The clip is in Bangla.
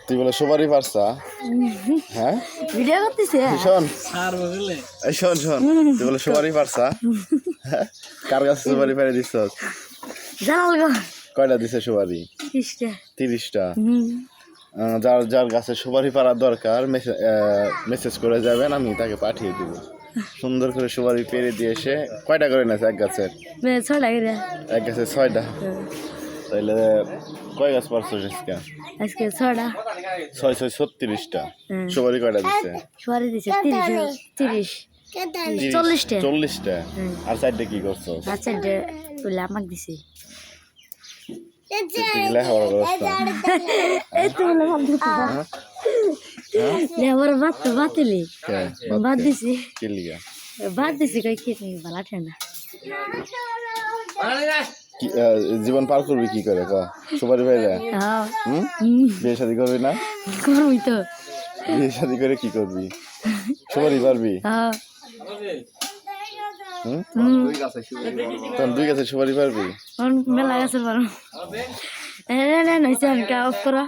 তুই বলে সুপারি পারছা? হ্যাঁ ভিডিও করতেছে শোন শোন শোন তুই বলে সুপারি পারছা? হ্যাঁ কার কাছে সুপারি পেরে দিছ? জানাল গো কয়টা দিছে সুপারি? 30টা। যার যার গাছে সুপারি পাড়ার দরকার মেসেজ করে যাবেন, আমি তাকে পাঠিয়ে দিব। সুন্দর করে সুপারি পেরে দিয়ে এসে কয়টা করে নেছে এক গাছের? 6টা করে এক গাছে 6টা। তাইলে কয় গাছ পারছো আজকে 6টা 6 6 36টা। সুপারি কয়টা দিছে? সুপারি দিছে 30 40টা 40টা। আর সাইডে কি করছো? আচ্ছা ওলা আমাকে দিছে লেখাপড়া করছো? এই তো বলে ভাত দিছে লেখাপড়া বাতিলি ভাত দিছি কি লিগা? ভাত দিছি কই খেতে ভালো ঠান্ডা জীবন পার করবি কি করে? সুপারি পাইলে হ্যাঁ বিয়ে শাদী করবি না? করবি তো বিয়ে শাদী করে কি করবি? সুপারি পারবি? হ্যাঁ তখন 2 গাছে সুপারি পারবি? মেলা গাছের পারো নইছে আমি অফ করা